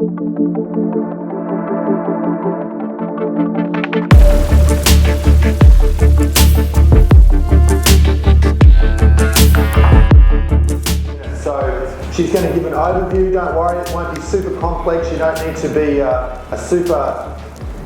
She's going to give an overview, don't worry, it won't be super complex, you don't need to be a super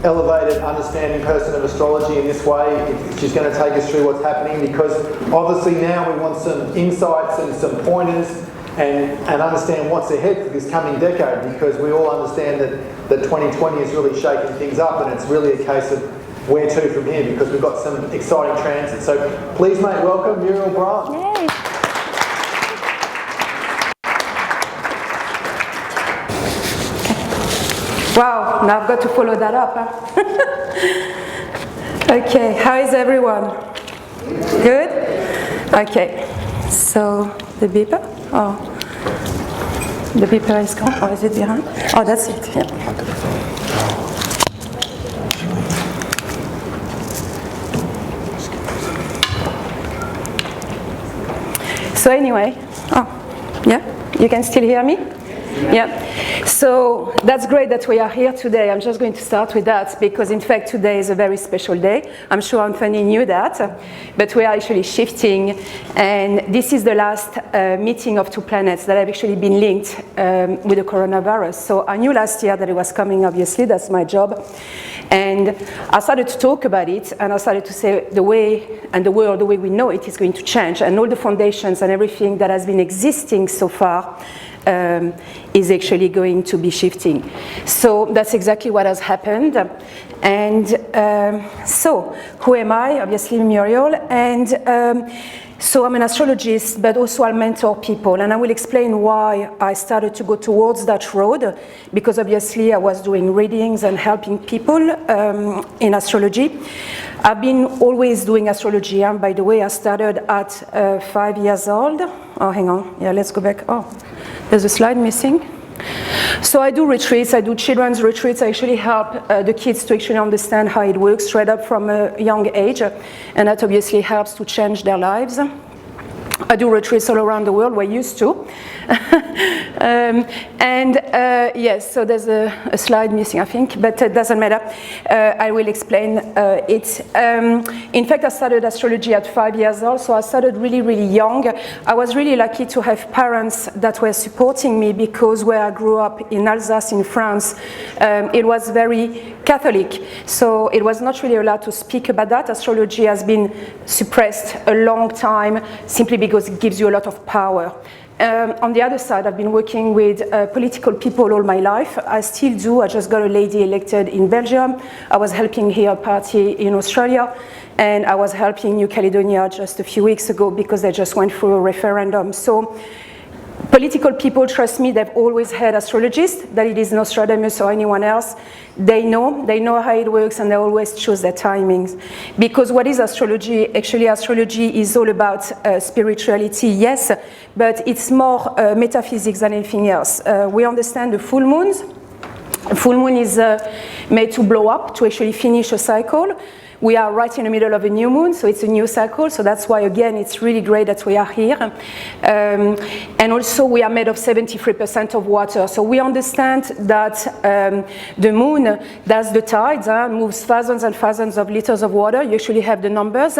elevated, understanding person of astrology in this way. She's going to take us through what's happening, because obviously now we want some insights and some pointers and understand what's ahead for this coming decade, because we all understand that 2020 is really shaking things up, and it's really a case of where to from here, because we've got some exciting transits. So please make welcome Muriel Braun. Yay. Wow, now I've got to follow that up. Huh? Okay, how is everyone? Good? Okay, so the beeper? Oh, the beeper is gone. Or is it behind? Oh, that's it. Yeah. So anyway, oh, yeah, you can still hear me? Yeah, so that's great that we are here today. I'm just going to start with that, because in fact today is a very special day. I'm sure Anthony knew that, but we are actually shifting, and this is the last meeting of two planets that have actually been linked with the coronavirus. So I knew last year that it was coming, obviously, that's my job. And I started to talk about it, and I started to say the way and the world, the way we know it, is going to change, and all the foundations and everything that has been existing so far is actually going to be shifting. So that's exactly what has happened. And so who am I? Obviously Muriel. And so I'm an astrologist, but also I mentor people. And I will explain why I started to go towards that road, because obviously I was doing readings and helping people in astrology. I've been always doing astrology. And by the way, I started at 5 years old. Oh, hang on. Yeah, let's go back. Oh, there's a slide missing. So I do retreats, I do children's retreats. I actually help the kids to actually understand how it works straight up from a young age, and that obviously helps to change their lives. I do retreats all around the world, we're used to. Yes, so there's a slide missing, I think, but it doesn't matter. I will explain it. In fact, I started astrology at 5 years old, so I started really, really young. I was really lucky to have parents that were supporting me, because where I grew up in Alsace in France, it was very Catholic, so it was not really allowed to speak about that. Astrology has been suppressed a long time, simply because it gives you a lot of power. On the other side, I've been working with political people all my life. I still do. I just got a lady elected in Belgium. I was helping here a party in Australia, and I was helping New Caledonia just a few weeks ago, because they just went through a referendum. So political people, trust me, they've always had astrologists, that it is Nostradamus or anyone else. They know how it works, and they always choose their timings. Because what is astrology? Actually, astrology is all about spirituality, yes, but it's more metaphysics than anything else. We understand the full moons. A full moon is made to blow up, to actually finish a cycle. We are right in the middle of a new moon, so it's a new cycle. So that's why, again, it's really great that we are here. And also, we are made of 73% of water. So we understand that the moon does the tides, moves thousands and thousands of liters of water. You actually have the numbers.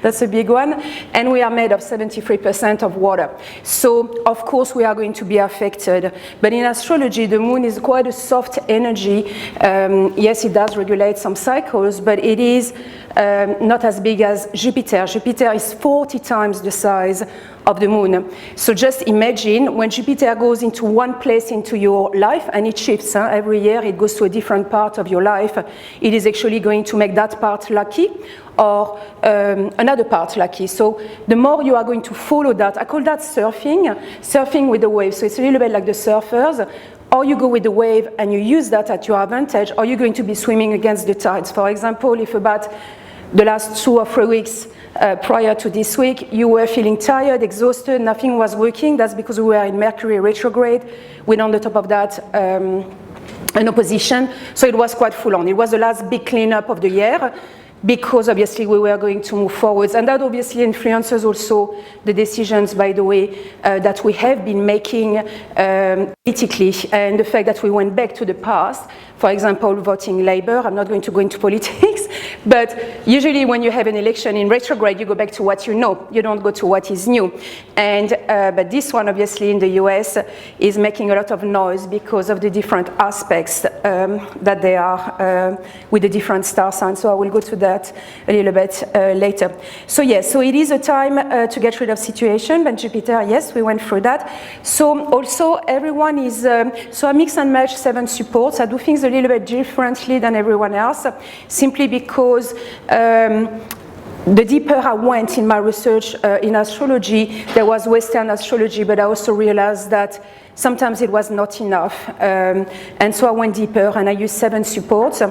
That's a big one. And we are made of 73% of water. So, of course, we are going to be affected. But in astrology, the moon is quite a soft energy. Yes, it does regulate some cycles, but it is not as big as Jupiter. Jupiter is 40 times the size of the moon. So just imagine when Jupiter goes into one place into your life, and it shifts every year, it goes to a different part of your life, it is actually going to make that part lucky, or another part lucky. So the more you are going to follow that, I call that surfing with the waves. So it's a little bit like the surfers. Or you go with the wave and you use that at your advantage, or you're going to be swimming against the tides. For example, if about the last 2 or 3 weeks prior to this week, you were feeling tired, exhausted, nothing was working, that's because we were in Mercury retrograde, with on the top of that an opposition, so it was quite full on. It was the last big cleanup of the year. because obviously we were going to move forwards. And that obviously influences also the decisions, by the way, that we have been making politically, and the fact that we went back to the past. For example, voting Labour. I'm not going to go into politics, but usually when you have an election in retrograde, you go back to what you know. You don't go to what is new. And but this one, obviously, in the US, is making a lot of noise because of the different aspects that they are with the different star signs. So I will go to that a little bit later. So yes, so it is a time to get rid of situation. But Jupiter, yes, we went through that. So also everyone is, so I mix and match 7 supports. I do things a little bit differently than everyone else, simply because the deeper I went in my research in astrology, there was Western astrology, but I also realized that sometimes it was not enough. And so I went deeper and I used 7 supports.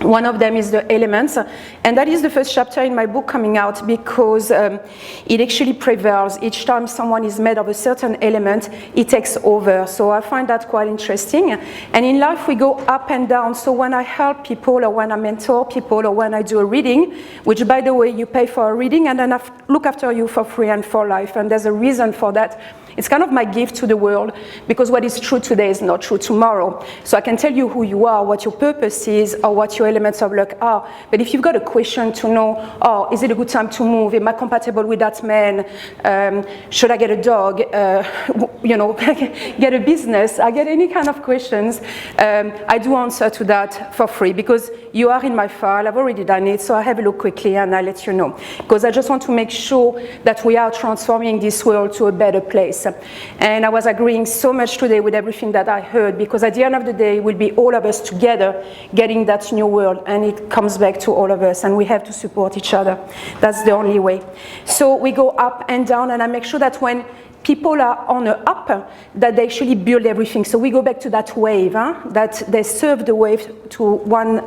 One of them is the elements, and that is the first chapter in my book coming out because it actually prevails. Each time someone is made of a certain element, it takes over. So I find that quite interesting. And in life, we go up and down. So when I help people, or when I mentor people, or when I do a reading, which, by the way, you pay for a reading, and then I look after you for free and for life, and there's a reason for that. It's kind of my gift to the world, because what is true today is not true tomorrow. So I can tell you who you are, what your purpose is, or what your elements of luck are. But if you've got a question to know, oh, is it a good time to move? Am I compatible with that man? Should I get a dog? Get a business? I get any kind of questions. I do answer to that for free, because you are in my file. I've already done it, so I have a look quickly and I'll let you know. Because I just want to make sure that we are transforming this world to a better place. And I was agreeing so much today with everything that I heard, because at the end of the day, it will be all of us together getting that new world, and it comes back to all of us, and we have to support each other. That's the only way. So we go up and down, and I make sure that when people are on an up, that they actually build everything. So we go back to that wave, that they serve the wave to one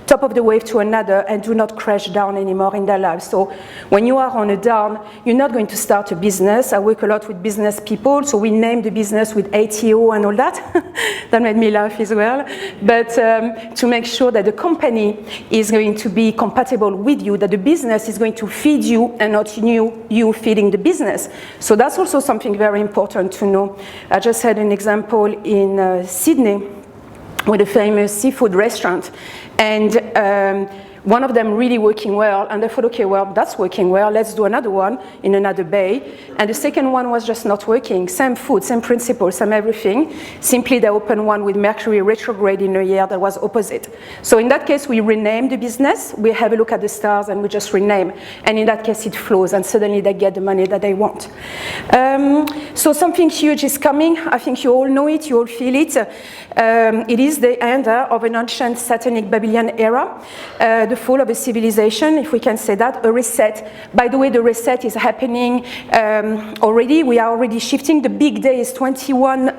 top of the wave to another, and do not crash down anymore in their lives. So when you are on a down, you're not going to start a business. I work a lot with business people, so we name the business with ATO and all that. That made me laugh as well. But to make sure that the company is going to be compatible with you, that the business is going to feed you and not you feeding the business. So that's also something very important to know. I just had an example in Sydney with a famous seafood restaurant, and one of them really working well, and I thought, okay, well, that's working well, let's do another one in another bay. And the second one was just not working. Same food, same principle, same everything. Simply they opened one with Mercury retrograde in a year that was opposite. So in that case, we rename the business, we have a look at the stars, and we just rename. And in that case, it flows, and suddenly they get the money that they want. So something huge is coming. I think you all know it, you all feel it. It is the end of an ancient Satanic Babylonian era. The fall of a civilization, if we can say that, a reset. By the way, the reset is happening already. We are already shifting. The big day is 21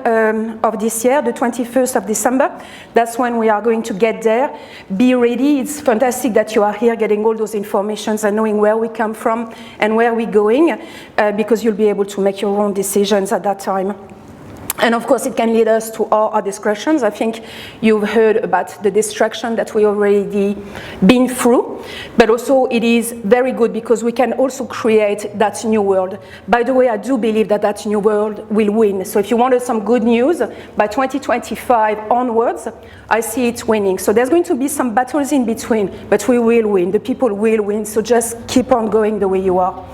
of this year, the 21st of December. That's when we are going to get there. Be ready. It's fantastic that you are here getting all those informations and knowing where we come from and where we're going, because you'll be able to make your own decisions at that time. And of course, it can lead us to all our discretions. I think you've heard about the distraction that we already been through, but also it is very good because we can also create that new world. By the way, I do believe that that new world will win. So if you wanted some good news, by 2025 onwards, I see it winning. So there's going to be some battles in between, but we will win. The people will win. So just keep on going the way you are.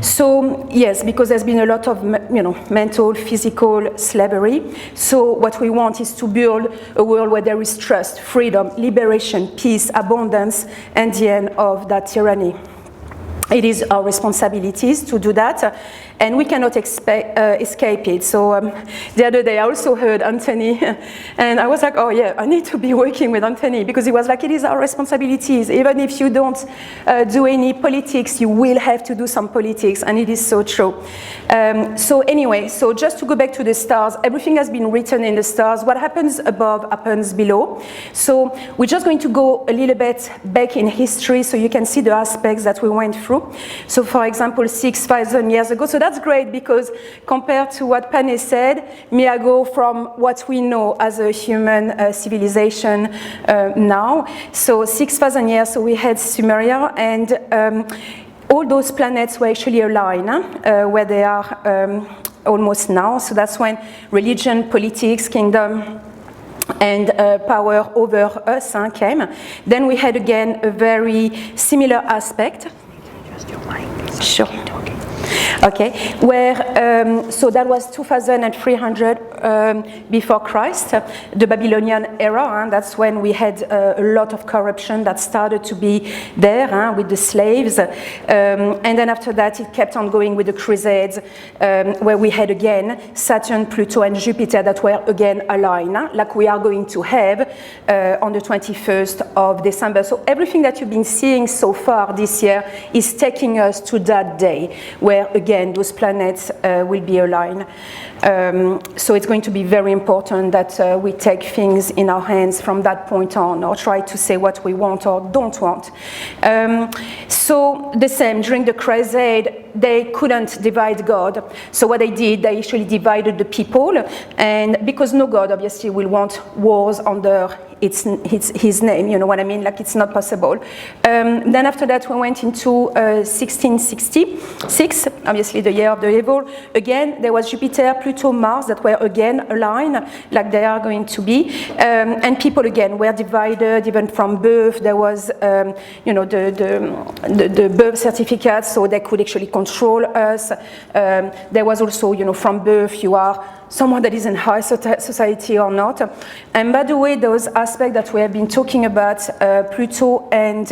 So yes, because there's been a lot of mental, physical slavery. So what we want is to build a world where there is trust, freedom, liberation, peace, abundance, and the end of that tyranny. It is our responsibilities to do that, and we cannot escape it. So the other day I also heard Anthony, and I was like, oh yeah, I need to be working with Anthony, because he was like, it is our responsibilities. Even if you don't do any politics, you will have to do some politics, and it is so true. So anyway, so just to go back to the stars, everything has been written in the stars. What happens above happens below. So we're just going to go a little bit back in history so you can see the aspects that we went through. So for example, 6,000 years ago, so that's great because compared to what Pane said, me, I go from what we know as a human civilization now. So 6,000 years, so we had Sumeria, and all those planets were actually aligned where they are almost now. So that's when religion, politics, kingdom, and power over us came. Then we had again a very similar aspect. Sure. Okay, where so that was 2,300 before Christ, the Babylonian era, and that's when we had a lot of corruption that started to be there with the slaves, and then after that it kept on going with the Crusades, where we had again Saturn, Pluto, and Jupiter that were again aligned, like we are going to have on the 21st of December. So everything that you've been seeing so far this year is taking us to that day where again those planets will be aligned. So it's going to be very important that we take things in our hands from that point on, or try to say what we want or don't want. So the same, during the Crusade, they couldn't divide God. So what they did, they actually divided the people, and because no God obviously will want wars under his name, you know what I mean? Like, it's not possible. Then after that, we went into 1666, obviously the year of the evil. Again, there was Jupiter, Pluto, Mars that were again aligned, like they are going to be. And people again were divided, even from birth. There was, you know, the birth certificate, so they could actually control us. There was also, you know, from birth, you are someone that is in high society or not. And by the way, those aspects that we have been talking about, Pluto and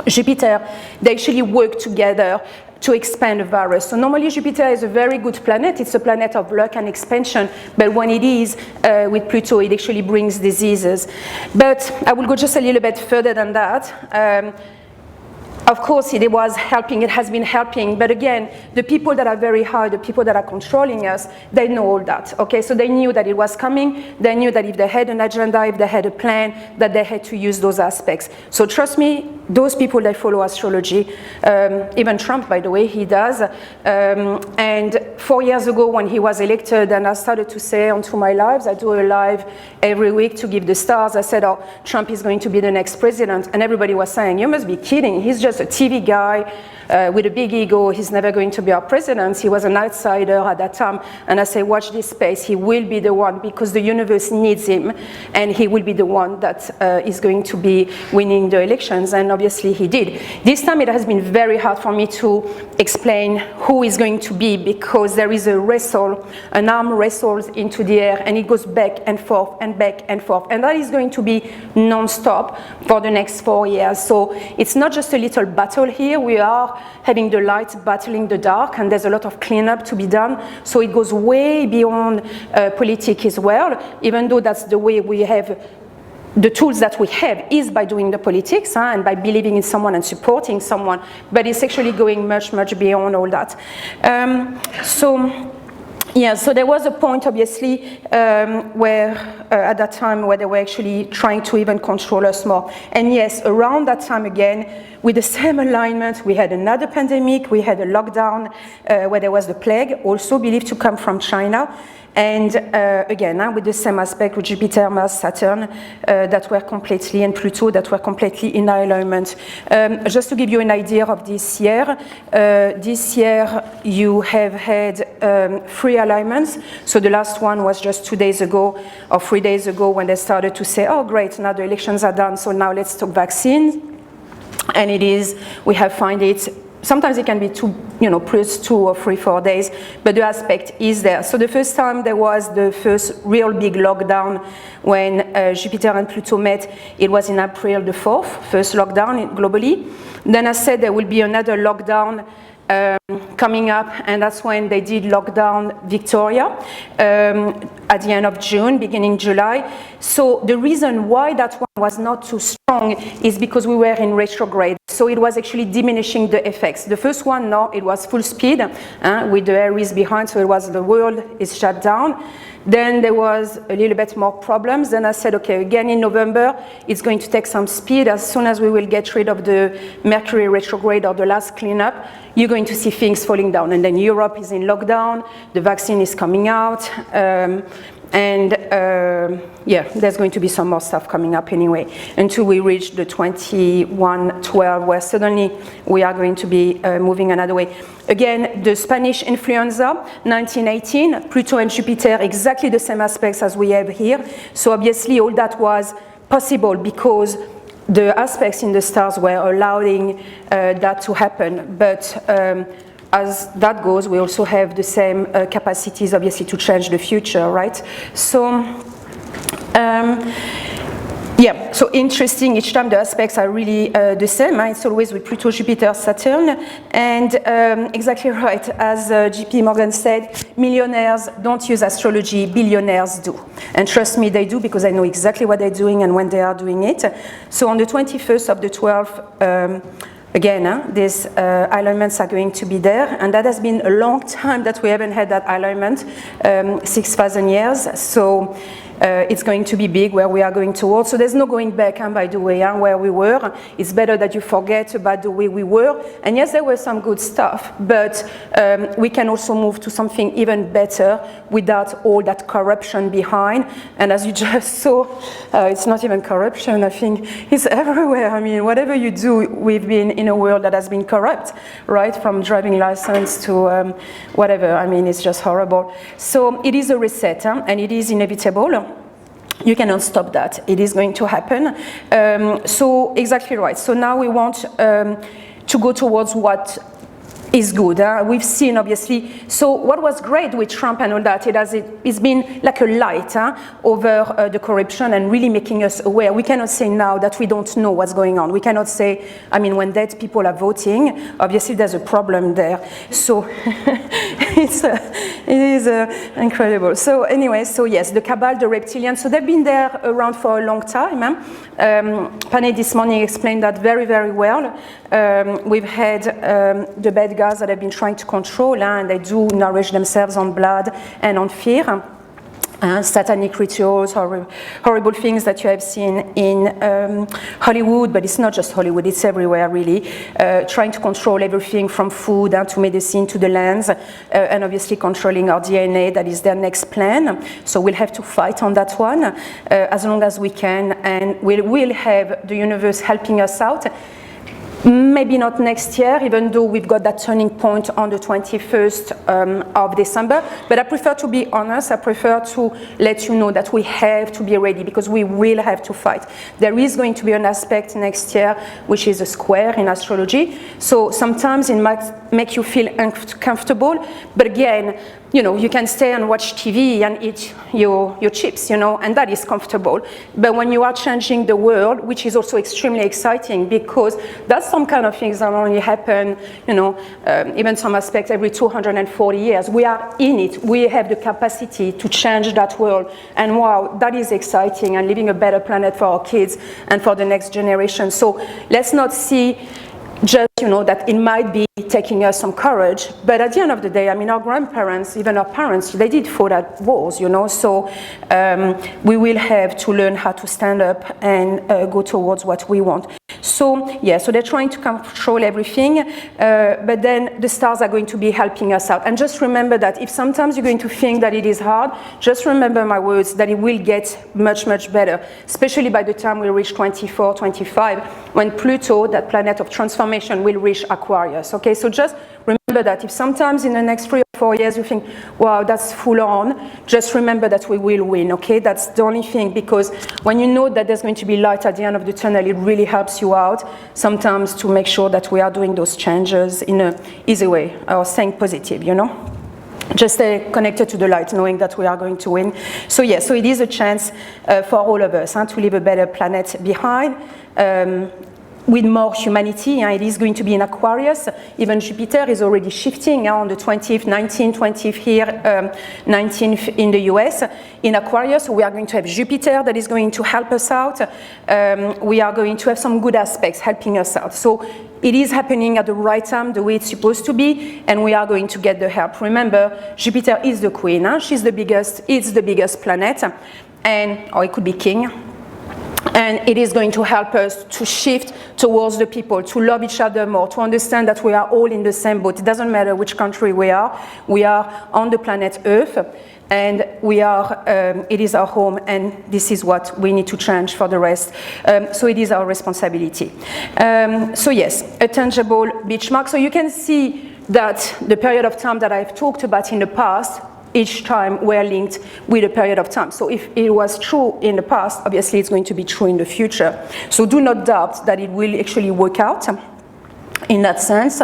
Jupiter, they actually work together to expand the virus. So normally Jupiter is a very good planet. It's a planet of luck and expansion. But when it is with Pluto, it actually brings diseases. But I will go just a little bit further than that. Of course, it was helping, it has been helping, but again, the people that are very high, the people that are controlling us, they know all that, okay? So they knew that it was coming, they knew that if they had an agenda, if they had a plan, that they had to use those aspects. So trust me, those people that follow astrology, even Trump, by the way, he does, and 4 years ago when he was elected, and I started to say onto my lives, I do a live every week to give the stars, I said, oh, Trump is going to be the next president, and everybody was saying, you must be kidding, he's just a TV guy with a big ego, he's never going to be our president. He was an outsider at that time. And I say, watch this space, he will be the one because the universe needs him, and he will be the one that is going to be winning the elections. And obviously he did. This time it has been very hard for me to explain who is going to be, because there is a wrestle, an arm wrestles into the air, and it goes back and forth and back and forth. And that is going to be non-stop for the next 4 years. So it's not just a little battle here, we are having the light battling the dark, and there's a lot of cleanup to be done. So it goes way beyond politics as well, even though that's the way we have. The tools that we have is by doing the politics and by believing in someone and supporting someone, but it's actually going much, much beyond all that. Yeah, so there was a point, obviously, where at that time where they were actually trying to even control us more. And yes, around that time again, with the same alignment, we had another pandemic, we had a lockdown where there was the plague, also believed to come from China. And again, with the same aspect with Jupiter, Mars, Saturn, that were completely, and Pluto, that were completely in alignment. Just to give you an idea of this year you have had 3 alignments. So the last one was just 2 days ago, or 3 days ago, when they started to say, oh great, now the elections are done, so now let's talk vaccines. And it is, we have found it, sometimes it can be plus 2 or 3, 4 days, but the aspect is there. So the first time there was the first real big lockdown when Jupiter and Pluto met, it was in April the 4th, first lockdown globally. Then I said there will be another lockdown coming up, and that's when they did lock down Victoria. at the end of June, beginning July. So the reason why that one was not too strong is because we were in retrograde. So it was actually diminishing the effects. The first one, no, it was full speed with the Aries behind, so it was the world is shut down. Then there was a little bit more problems. Then I said, okay, again in November, it's going to take some speed. As soon as we will get rid of the Mercury retrograde or the last cleanup, you're going to see things falling down. And then Europe is in lockdown, the vaccine is coming out, yeah, there's going to be some more stuff coming up anyway, until we reach the 21/12, where suddenly we are going to be moving another way. Again, the Spanish influenza, 1918, Pluto and Jupiter, exactly the same aspects as we have here. So obviously all that was possible because the aspects in the stars were allowing that to happen. But as that goes, we also have the same capacities, obviously, to change the future, right? So, yeah, so interesting. Each time the aspects are really the same. It's always with Pluto, Jupiter, Saturn. And exactly right, as JP Morgan said, millionaires don't use astrology, billionaires do. And trust me, they do, because I know exactly what they're doing and when they are doing it. So on the 21st of the 12th, again, these alignments are going to be there, and that has been a long time that we haven't had that alignment, 6,000 years. So it's going to be big where we are going towards. So there's no going back, by the way, where we were. It's better that you forget about the way we were. And yes, there was some good stuff, but we can also move to something even better without all that corruption behind. And as you just saw, it's not even corruption. I think it's everywhere. I mean, whatever you do, we've been in a world that has been corrupt, right? From driving license to whatever. I mean, it's just horrible. So it is a reset, and it is inevitable. You cannot stop that. It is going to happen. So exactly right. So now we want to go towards what is good. We've seen, obviously, so what was great with Trump and all that, it's been like a light over the corruption and really making us aware. We cannot say now that we don't know what's going on. We cannot say, I mean, when dead people are voting, obviously there's a problem there. So it is incredible. So anyway, so yes, the Cabal, the reptilians, so they've been there around for a long time. Panay this morning explained that very, very well. We've had the bad guys that have been trying to control, and they do nourish themselves on blood and on fear. Satanic rituals, horrible things that you have seen in Hollywood, but it's not just Hollywood, it's everywhere really, trying to control everything from food to medicine to the lands, and obviously controlling our DNA. That is their next plan. So we'll have to fight on that one as long as we can, and we'll have the universe helping us out. Maybe not next year, even though we've got that turning point on the 21st of December. But I prefer to be honest. I prefer to let you know that we have to be ready, because we will have to fight. There is going to be an aspect next year, which is a square in astrology. So sometimes it might make you feel uncomfortable. But again, you know, you can stay and watch TV and eat your chips, you know, and that is comfortable. But when you are changing the world, which is also extremely exciting, because that's some kind of things that only happen, you know, even some aspects every 240 years. We are in it. We have the capacity to change that world. And wow, that is exciting, and leaving a better planet for our kids and for the next generation. So let's not see just, you know, that it might be taking us some courage, but at the end of the day, I mean, our grandparents, even our parents, they did fight at wars, you know, so we will have to learn how to stand up and go towards what we want. So, yeah, so they're trying to control everything, but then the stars are going to be helping us out. And just remember that if sometimes you're going to think that it is hard, just remember my words, that it will get much, much better, especially by the time we reach 24, 25, when Pluto, that planet of transformation, will reach Aquarius, okay? So just remember that if sometimes in the next 3 or 4 years you think, wow, that's full on, just remember that we will win, okay? That's the only thing, because when you know that there's going to be light at the end of the tunnel, it really helps you out sometimes to make sure that we are doing those changes in an easy way, or staying positive, you know? Just stay connected to the light, knowing that we are going to win. So yeah, so it is a chance for all of us to leave a better planet behind. with more humanity, and it is going to be in Aquarius. Even Jupiter is already shifting on the 20th, 19th, 20th here, 19th in the US. In Aquarius, we are going to have Jupiter that is going to help us out. We are going to have some good aspects helping us out. So it is happening at the right time, the way it's supposed to be, and we are going to get the help. Remember, Jupiter is the queen. She's the biggest, it's the biggest planet, or it could be king. And it is going to help us to shift towards the people, to love each other more, to understand that we are all in the same boat. It doesn't matter which country we are on the planet Earth, and it is our home, and this is what we need to change for the rest. So it is our responsibility. So yes, a tangible benchmark. So you can see that the period of time that I've talked about in the past, each time we're linked with a period of time. So if it was true in the past, obviously it's going to be true in the future. So do not doubt that it will actually work out in that sense.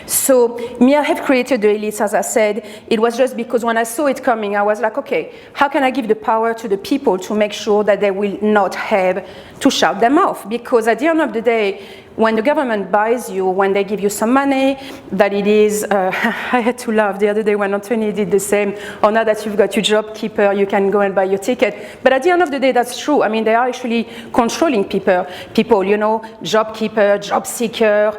So me, I have created the elites, as I said. It was just because when I saw it coming, I was like, okay, how can I give the power to the people to make sure that they will not have to shout them off? Because at the end of the day, when the government buys you, when they give you some money, that it is, I had to laugh the other day when Anthony did the same, or now that you've got your job keeper, you can go and buy your ticket. But at the end of the day, that's true. I mean, they are actually controlling people, you know, job keeper, job seeker,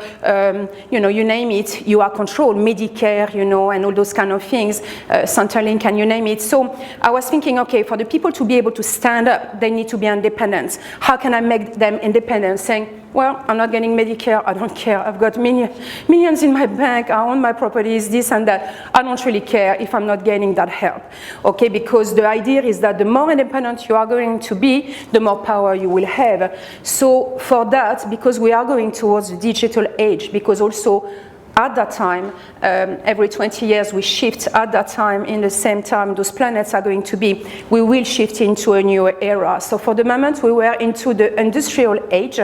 you know, you name it, you are controlled, Medicare, you know, and all those kind of things, Centrelink, and you name it. So I was thinking, okay, for the people to be able to stand up, they need to be independent. How can I make them independent? Saying, well, I'm not getting Medicare, I don't care. I've got millions in my bank, I own my properties, this and that. I don't really care if I'm not getting that help, okay? Because the idea is that the more independent you are going to be, the more power you will have. So for that, because we are going towards the digital age, because also at that time, every 20 years we shift at that time, in the same time those planets are going to be, we will shift into a new era. So for the moment we were into the industrial age,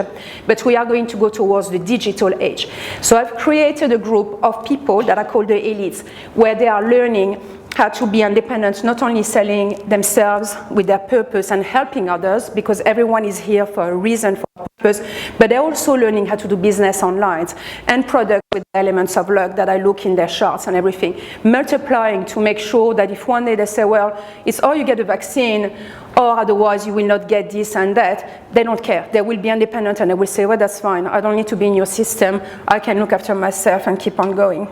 but we are going to go towards the digital age. So I've created a group of people that are called the elites, where they are learning how to be independent, not only selling themselves with their purpose and helping others, because everyone is here for a reason, for a purpose, but they're also learning how to do business online and product with elements of luck that I look in their charts and everything, multiplying to make sure that if one day they say, well, it's or you get a vaccine or otherwise you will not get this and that, they don't care. They will be independent and they will say, well, that's fine. I don't need to be in your system. I can look after myself and keep on going.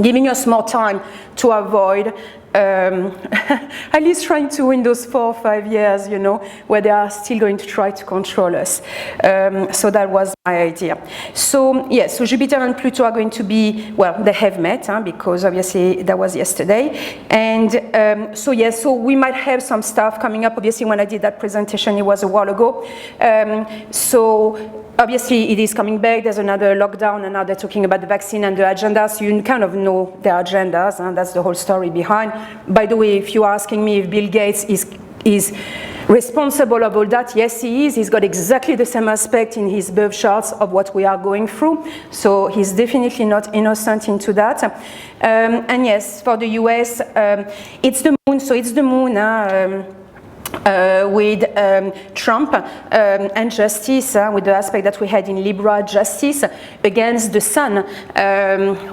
Giving us more time to avoid at least trying to win those 4 or 5 years, you know, where they are still going to try to control us. So that was my idea. So yes, so Jupiter and Pluto are going to be, well, they have met, because obviously that was yesterday. And so yes, so we might have some stuff coming up. Obviously when I did that presentation, it was a while ago. So obviously it is coming back, there's another lockdown, and now they're talking about the vaccine and the agenda, so you kind of know their agendas, and that's the whole story behind. By the way, if you're asking me if Bill Gates is responsible of all that, yes he is. He's got exactly the same aspect in his birth charts of what we are going through, so he's definitely not innocent into that. And yes, for the US, it's the moon, so it's the moon, with Trump and justice, with the aspect that we had in Libra, justice against the sun,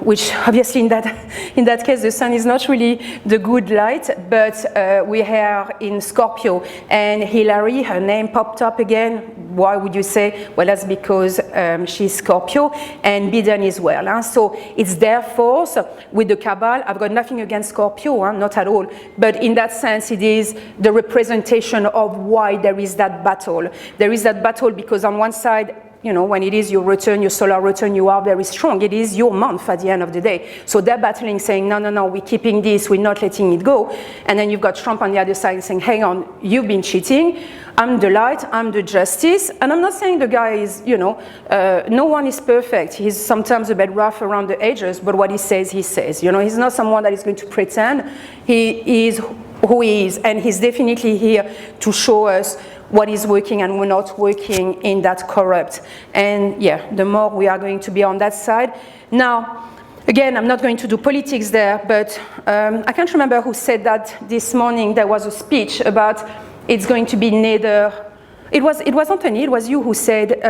which obviously in that case the sun is not really the good light, but we are in Scorpio, and Hillary, her name popped up again. Why would you say? Well, that's because she's Scorpio, and Biden as well. So it's their force with the cabal. I've got nothing against Scorpio, not at all, but in that sense it is the representation of why there is that battle. There is that battle because on one side, you know, when it is your return, your solar return, you are very strong. It is your month at the end of the day. So they're battling, saying, no, we're keeping this, we're not letting it go. And then you've got Trump on the other side saying, hang on, you've been cheating. I'm the light, I'm the justice. And I'm not saying the guy is, you know, no one is perfect. He's sometimes a bit rough around the edges, but what he says, he says. You know, he's not someone that is going to pretend. He is who he is, and he's definitely here to show us what is working and we're not working in that corrupt. And yeah, the more we are going to be on that side. Now, again, I'm not going to do politics there, but I can't remember who said that this morning. There was a speech about it's going to be neither It was Anthony, it was you who said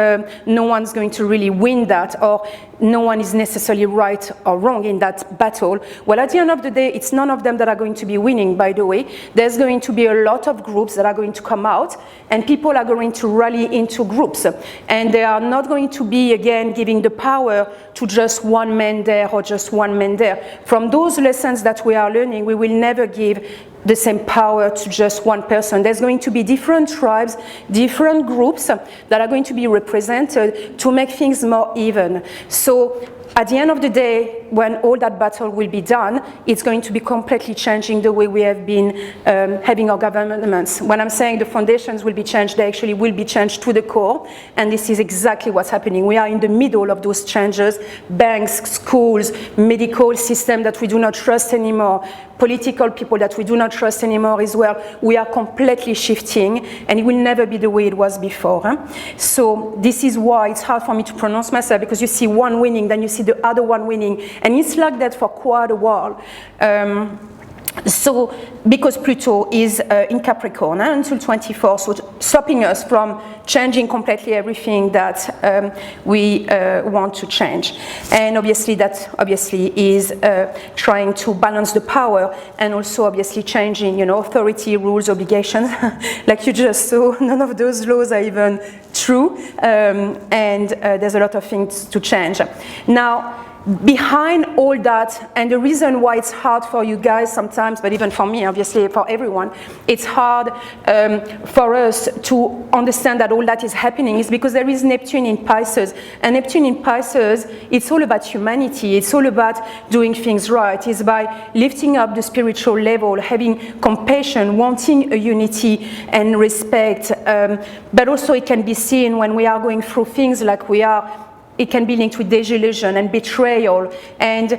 no one's going to really win that, or no one is necessarily right or wrong in that battle. Well, at the end of the day, it's none of them that are going to be winning, by the way. There's going to be a lot of groups that are going to come out, and people are going to rally into groups. And they are not going to be, again, giving the power to just one man there or just one man there. From those lessons that we are learning, we will never give the same power to just one person. There's going to be different tribes, different groups that are going to be represented to make things more even. So at the end of the day, when all that battle will be done, it's going to be completely changing the way we have been having our governments. When I'm saying the foundations will be changed, they actually will be changed to the core, and this is exactly what's happening. We are in the middle of those changes. Banks, schools, medical system that we do not trust anymore, political people that we do not trust anymore as well. We are completely shifting, and it will never be the way it was before. So this is why it's hard for me to pronounce myself, because you see one winning, then you see the other one winning, and it's like that for quite a while. So, because Pluto is in Capricorn until 24, so stopping us from changing completely everything that we want to change. And obviously that is trying to balance the power, and also obviously changing, authority, rules, obligations. Like you just saw, none of those laws are even true, and there's a lot of things to change. Now, behind all that, and the reason why it's hard for you guys sometimes, but even for me, obviously for everyone, it's hard for us to understand that all that is happening, is because there is Neptune in Pisces. And Neptune in Pisces, it's all about humanity. It's all about doing things right. It's by lifting up the spiritual level, having compassion, wanting a unity and respect. But also it can be seen when we are going through things like we are. It can be linked with disillusion and betrayal, and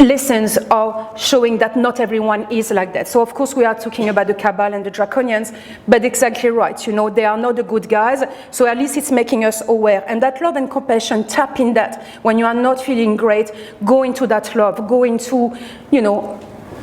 lessons are showing that not everyone is like that. So of course we are talking about the Cabal and the Draconians, but exactly right, they are not the good guys, so at least it's making us aware. And that love and compassion, tap in that. When you are not feeling great, go into that love, go into,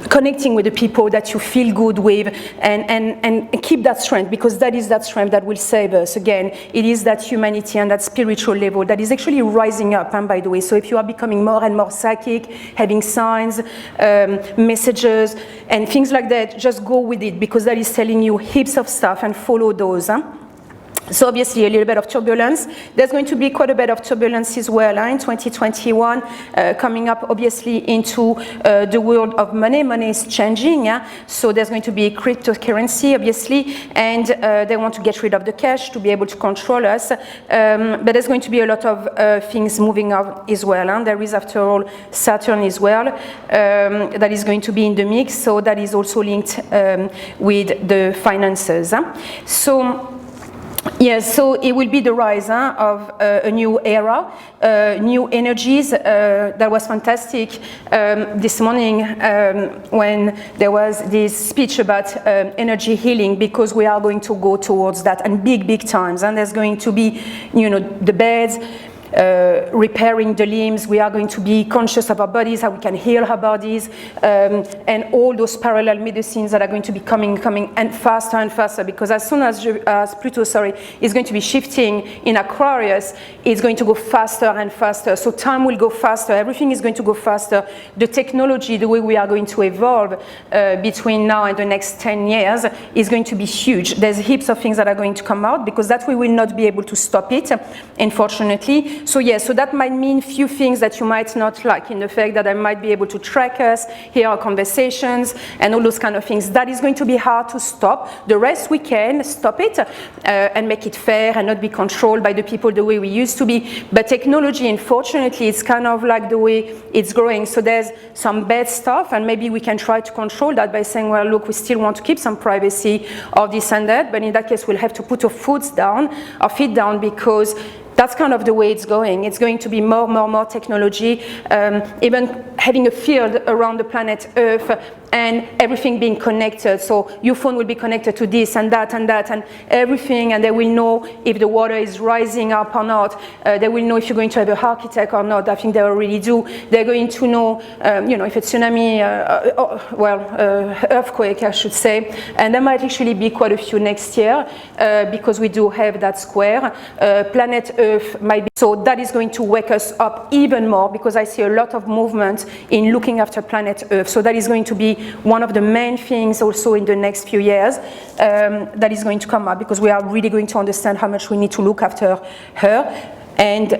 connecting with the people that you feel good with, and keep that strength, because that is that strength that will save us. Again, it is that humanity and that spiritual level that is actually rising up, by the way. So if you are becoming more and more psychic, having signs, messages, and things like that, just go with it, because that is telling you heaps of stuff, and follow those. So obviously a little bit of turbulence. There's going to be quite a bit of turbulence as well in 2021, coming up obviously into the world of money. Money is changing, so there's going to be cryptocurrency obviously, and they want to get rid of the cash to be able to control us, but there's going to be a lot of things moving out as well. There is, after all, Saturn as well, that is going to be in the mix, so that is also linked with the finances. Yes, so it will be the rise of a new era, new energies. That was fantastic this morning when there was this speech about energy healing, because we are going to go towards that, and big times. And there's going to be, the beds, repairing the limbs. We are going to be conscious of our bodies, how we can heal our bodies, and all those parallel medicines that are going to be coming and faster, because as soon as Pluto is going to be shifting in Aquarius, it's going to go faster and faster. So time will go faster, everything is going to go faster. The technology, the way we are going to evolve between now and the next 10 years is going to be huge. There's heaps of things that are going to come out, because that we will not be able to stop it, unfortunately. So yes, so that might mean few things that you might not like, in the fact that I might be able to track us, hear our conversations, and all those kind of things. That is going to be hard to stop. The rest we can stop it and make it fair and not be controlled by the people the way we used to be. But technology, unfortunately, it's kind of like the way it's growing. So there's some bad stuff, and maybe we can try to control that by saying, well, look, we still want to keep some privacy or this and that, but in that case we'll have to put our feet down, because that's kind of the way it's going. It's going to be more technology, even having a field around the planet Earth and everything being connected. So your phone will be connected to this and that and that and everything, and they will know if the water is rising up or not. They will know if you're going to have a heart attack or not. I think they already do. They're going to know, if it's tsunami, earthquake, I should say. And there might actually be quite a few next year because we do have that square. Planet Earth might be. So that is going to wake us up even more because I see a lot of movement in looking after planet Earth. So that is going to be one of the main things also in the next few years that is going to come up because we are really going to understand how much we need to look after her. And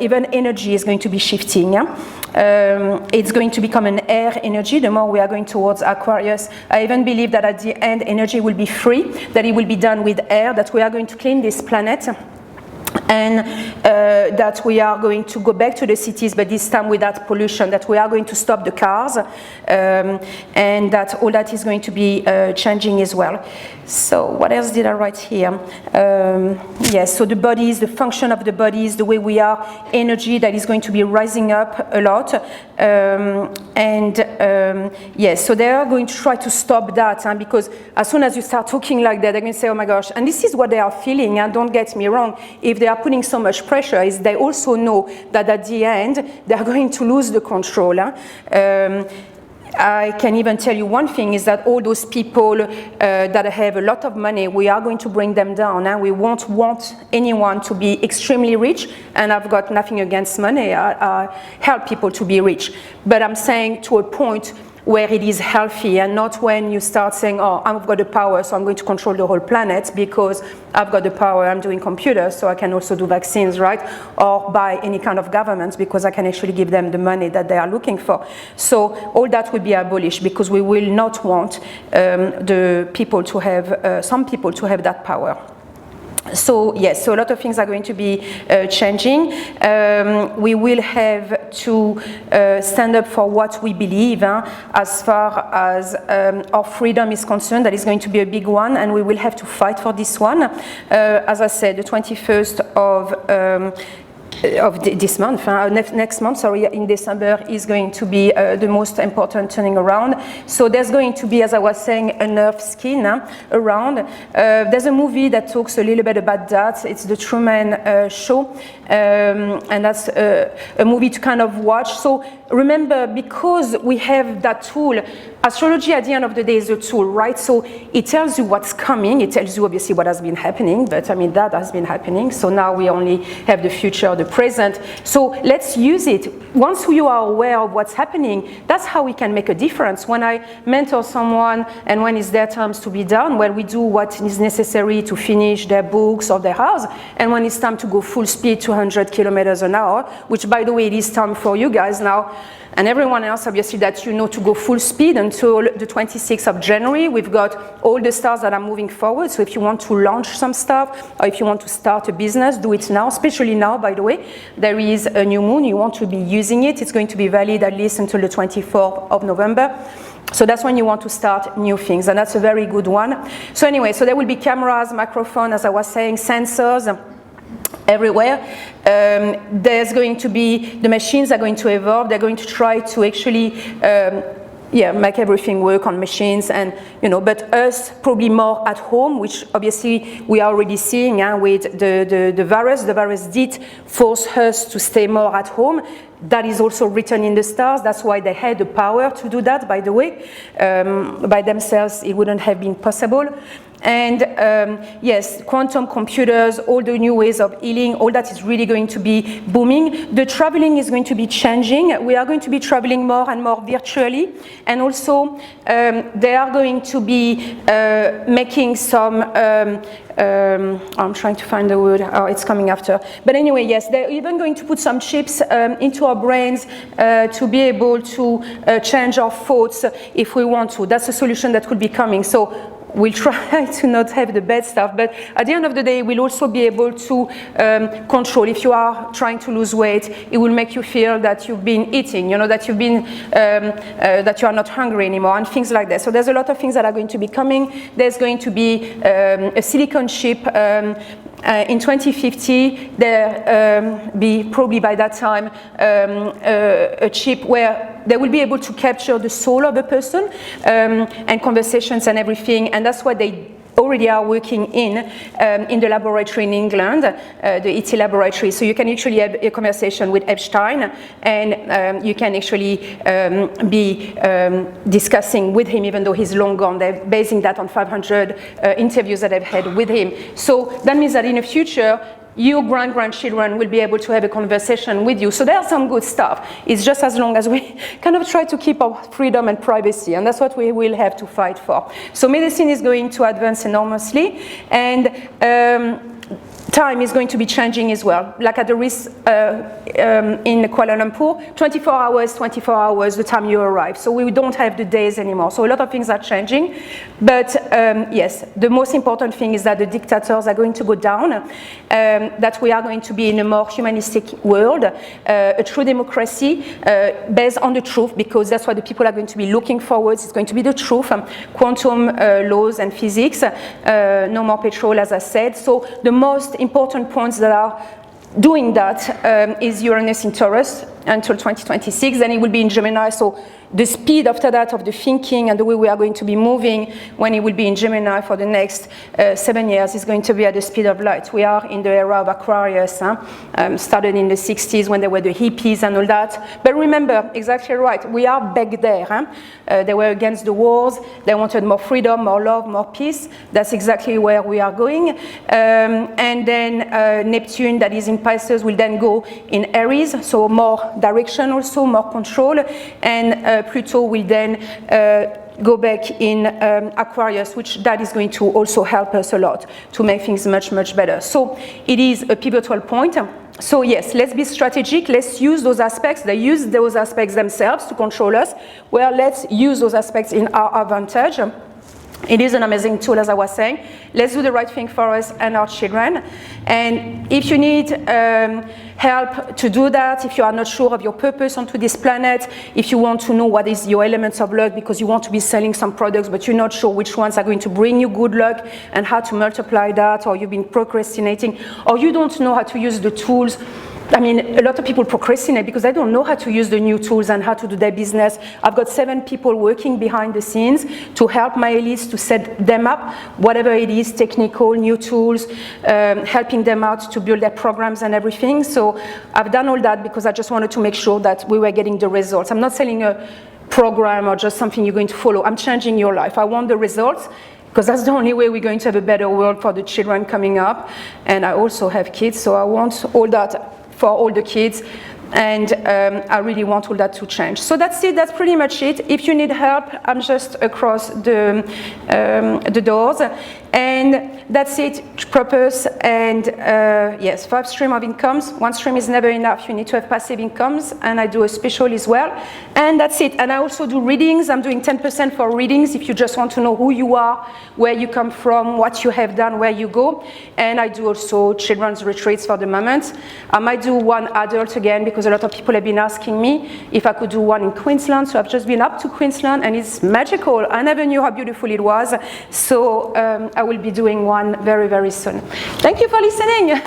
even energy is going to be shifting. It's going to become an air energy the more we are going towards Aquarius. I even believe that at the end energy will be free, that it will be done with air, that we are going to clean this planet. And that we are going to go back to the cities, but this time without pollution, that we are going to stop the cars, and that all that is going to be changing as well. So what else did I write here? Yes, so the bodies, the function of the bodies, the way we are, energy that is going to be rising up a lot. Yes, so they are going to try to stop that, because as soon as you start talking like that, they're going to say, oh my gosh, and this is what they are feeling, and don't get me wrong, if they are putting so much pressure, is they also know that at the end, they are going to lose the control. I can even tell you one thing is that all those people that have a lot of money, we are going to bring them down. We won't want anyone to be extremely rich, and I've got nothing against money. I help people to be rich. But I'm saying to a point where it is healthy and not when you start saying, oh, I've got the power, so I'm going to control the whole planet because I've got the power, I'm doing computers, so I can also do vaccines, right? Or buy any kind of government because I can actually give them the money that they are looking for. So all that will be abolished because we will not want the people to have, some people to have that power. So yes, so a lot of things are going to be changing. We will have to stand up for what we believe as far as our freedom is concerned. That is going to be a big one, and we will have to fight for this one. As I said, the 21st of this month, next month, sorry, in December is going to be the most important turning around. So there's going to be, as I was saying, an earth skin around. There's a movie that talks a little bit about that. It's the Truman Show, and that's a movie to kind of watch. So remember, because we have that tool, astrology at the end of the day is a tool, right? So it tells you what's coming. It tells you obviously what has been happening, but I mean, that has been happening. So now we only have the future, the present. So let's use it. Once you are aware of what's happening, that's how we can make a difference. When I mentor someone and when it's their times to be done, when we do what is necessary to finish their books or their house, and when it's time to go full speed, 200 kilometers an hour, which by the way, it is time for you guys now, and everyone else, obviously, that you know to go full speed until the 26th of January. We've got all the stars that are moving forward. So if you want to launch some stuff, or if you want to start a business, do it now, especially now, by the way. There is a new moon. You want to be using it. It's going to be valid at least until the 24th of November. So that's when you want to start new things, and that's a very good one. So anyway, so there will be cameras, microphone, as I was saying, sensors, everywhere. There's going to be, the machines are going to evolve. They're going to try to actually make everything work on machines, and but us probably more at home, which obviously we are already seeing with the virus. The virus did force us to stay more at home. That is also written in the stars. That's why they had the power to do that, by the way. By themselves, it wouldn't have been possible. And yes, quantum computers, all the new ways of healing, all that is really going to be booming. The traveling is going to be changing. We are going to be traveling more and more virtually. And also, they are going to be making some, I'm trying to find the word, oh, it's coming after. But anyway, yes, they're even going to put some chips into our brains to be able to change our thoughts if we want to. That's a solution that could be coming. So we'll try to not have the bad stuff, but at the end of the day, we'll also be able to control. If you are trying to lose weight, it will make you feel that you've been eating, that you've been, that you are not hungry anymore, and things like that. So there's a lot of things that are going to be coming. There's going to be a silicon chip. In 2050, there be probably by that time a chip where they will be able to capture the soul of a person and conversations and everything, and that's what they already are working in the laboratory in England, the ET laboratory. So you can actually have a conversation with Epstein, and you can actually be discussing with him, even though he's long gone. They're basing that on 500 interviews that I've had with him. So that means that in the future, your grandchildren will be able to have a conversation with you. So there's some good stuff. It's just as long as we kind of try to keep our freedom and privacy, and that's what we will have to fight for. So medicine is going to advance enormously, and time is going to be changing as well. Like at the RIS in Kuala Lumpur, 24 hours, the time you arrive. So we don't have the days anymore. So a lot of things are changing. But yes, the most important thing is that the dictators are going to go down, that we are going to be in a more humanistic world, a true democracy based on the truth, because that's what the people are going to be looking forward. It's going to be the truth, quantum laws and physics, no more petrol, as I said. So the most important points that are doing that is Uranus in Taurus until 2026, then it will be in Gemini. So the speed after that of the thinking and the way we are going to be moving when it will be in Gemini for the next 7 years is going to be at the speed of light. We are in the era of Aquarius, started in the 60s when there were the hippies and all that. But remember, exactly right, we are back there. They were against the wars. They wanted more freedom, more love, more peace. That's exactly where we are going. And then Neptune, that is in Pisces, will then go in Aries, so more direction also, more control. And Pluto will then go back in Aquarius, which that is going to also help us a lot to make things much, much better. So it is a pivotal point. So yes, let's be strategic. Let's use those aspects. They use those aspects themselves to control us. Well, let's use those aspects in our advantage. It is an amazing tool, as I was saying. Let's do the right thing for us and our children. And if you need help to do that, if you are not sure of your purpose onto this planet, if you want to know what is your elements of luck because you want to be selling some products but you're not sure which ones are going to bring you good luck and how to multiply that, or you've been procrastinating, or you don't know how to use the tools. I mean, a lot of people procrastinate because they don't know how to use the new tools and how to do their business. I've got 7 people working behind the scenes to help my elites to set them up, whatever it is, technical, new tools, helping them out to build their programs and everything. So I've done all that because I just wanted to make sure that we were getting the results. I'm not selling a program or just something you're going to follow. I'm changing your life. I want the results, because that's the only way we're going to have a better world for the children coming up. And I also have kids, so I want all that for all the kids, and I really want all that to change. So that's it, that's pretty much it. If you need help, I'm just across the doors. And that's it, purpose, and yes, 5 streams of incomes. 1 stream is never enough, you need to have passive incomes, and I do a special as well. And that's it, and I also do readings. I'm doing 10% for readings if you just want to know who you are, where you come from, what you have done, where you go. And I do also children's retreats for the moment. I might do one adult again, because a lot of people have been asking me if I could do one in Queensland. So I've just been up to Queensland, and it's magical. I never knew how beautiful it was. So I will be doing one very, very soon. Thank you for listening.